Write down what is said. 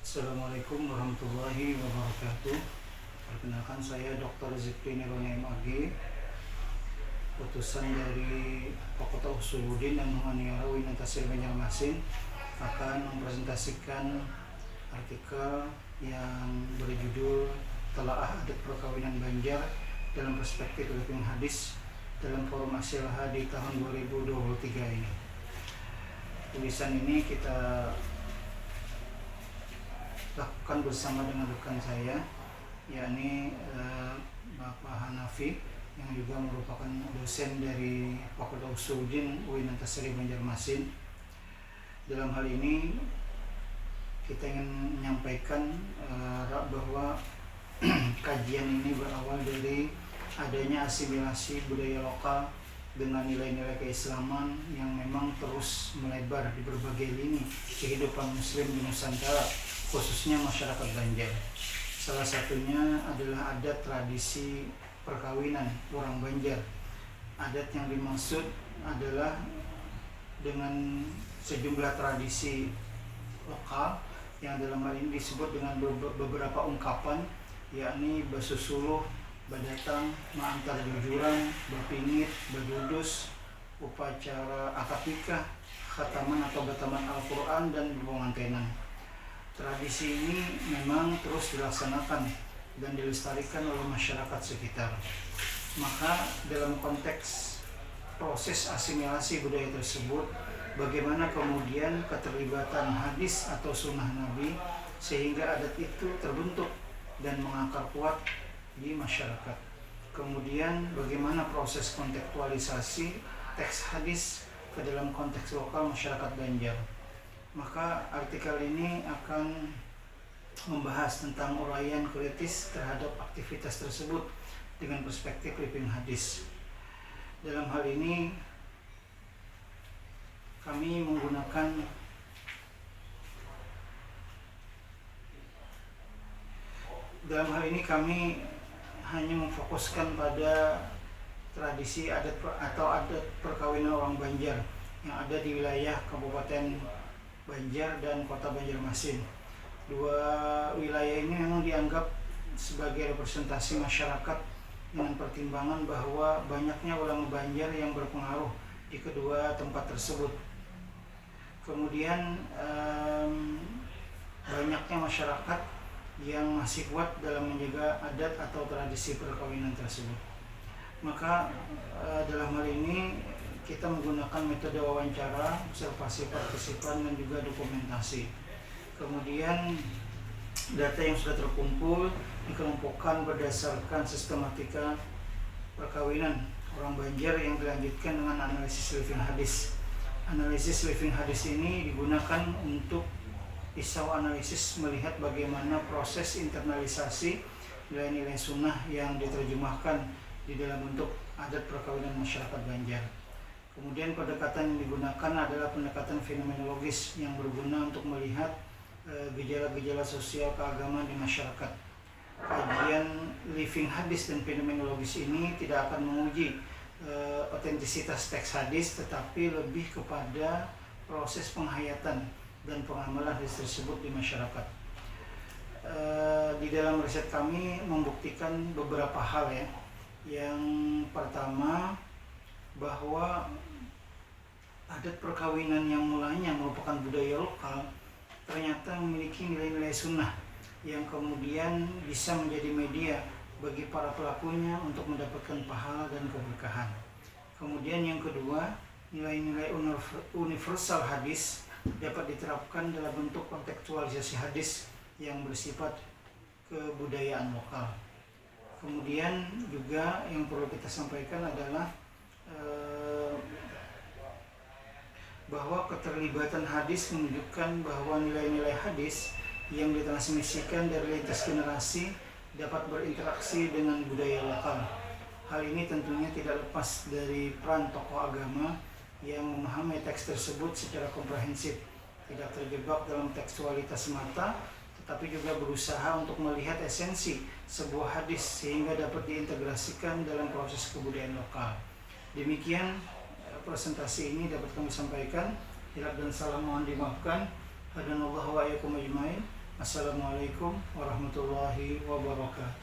Assalamualaikum warahmatullahi wabarakatuh. Perkenalkan, saya Dr. Zikri Nirwana MAG, utusan dari Fakultas Usuluddin dan Muhammadiyah Universitas Banjarmasin, akan mempresentasikan artikel yang berjudul Telaah Adat Perkawinan Banjar dalam Perspektif Living Hadis dalam Forum Asilha di tahun 2023 ini. Tulisan ini kita lakukan bersama dengan rekan saya, yakni Bapak Hanafi, yang juga merupakan dosen dari Fakultas Usuluddin Universitas Banjarmasin. Dalam hal ini kita ingin menyampaikan bahwa kajian ini berawal dari adanya asimilasi budaya lokal dengan nilai-nilai keislaman yang memang terus melebar di berbagai lini kehidupan muslim di Nusantara, khususnya masyarakat Banjar. Salah satunya adalah adat tradisi perkawinan orang Banjar. Adat yang dimaksud adalah dengan sejumlah tradisi lokal yang dalam hal ini disebut dengan beberapa ungkapan, yakni basusuluh, badatang, maantar jujuran, bapingit, badudus, upacara akad nikah, khataman atau bataman Al-Quran, dan pengantenan. Tradisi ini memang terus dilaksanakan dan dilestarikan oleh masyarakat sekitar. Maka dalam konteks proses asimilasi budaya tersebut, bagaimana kemudian keterlibatan hadis atau sunnah Nabi sehingga adat itu terbentuk dan mengakar kuat di masyarakat. Kemudian bagaimana proses kontekstualisasi teks hadis ke dalam konteks lokal masyarakat Banjar. Maka artikel ini akan membahas tentang uraian kritis terhadap aktivitas tersebut dengan perspektif living hadis. Dalam hal ini kami hanya memfokuskan pada tradisi adat perkawinan orang Banjar yang ada di wilayah Kabupaten Banjar dan Kota Banjarmasin. Dua wilayah ini memang dianggap sebagai representasi masyarakat dengan pertimbangan bahwa banyaknya ulama Banjar yang berpengaruh di kedua tempat tersebut. Kemudian banyaknya masyarakat yang masih kuat dalam menjaga adat atau tradisi perkawinan tersebut. Maka dalam hal ini kita menggunakan metode wawancara, observasi partisipan, dan juga dokumentasi. Kemudian data yang sudah terkumpul dikelompokkan berdasarkan sistematika perkawinan orang Banjar yang dilanjutkan dengan analisis living hadis. Analisis living hadis ini digunakan untuk pisau analisis melihat bagaimana proses internalisasi nilai-nilai sunnah yang diterjemahkan di dalam bentuk adat perkawinan masyarakat Banjar. Kemudian pendekatan yang digunakan adalah pendekatan fenomenologis yang berguna untuk melihat gejala-gejala sosial keagamaan di masyarakat. Kajian living hadis dan fenomenologis ini tidak akan menguji otentisitas teks hadis, tetapi lebih kepada proses penghayatan dan pengamalan hadis tersebut di masyarakat. Di dalam riset kami membuktikan beberapa hal ya. Yang pertama, bahwa adat perkawinan yang mulanya merupakan budaya lokal ternyata memiliki nilai-nilai sunnah yang kemudian bisa menjadi media bagi para pelakunya untuk mendapatkan pahala dan keberkahan. Kemudian yang kedua, nilai-nilai universal hadis dapat diterapkan dalam bentuk kontekstualisasi hadis yang bersifat kebudayaan lokal. Kemudian juga yang perlu kita sampaikan adalah bahwa keterlibatan hadis menunjukkan bahwa nilai-nilai hadis yang ditransmisikan dari lintas generasi dapat berinteraksi dengan budaya lokal. Hal ini tentunya tidak lepas dari peran tokoh agama yang memahami teks tersebut secara komprehensif, tidak terjebak dalam tekstualitas semata, tetapi juga berusaha untuk melihat esensi sebuah hadis sehingga dapat diintegrasikan dalam proses kebudayaan lokal. Demikian presentasi ini dapat kami sampaikan. Hilaf dan salah mohon dimaafkan. Hadanallahu wa iyyakum ajmain. Assalamualaikum warahmatullahi wabarakatuh.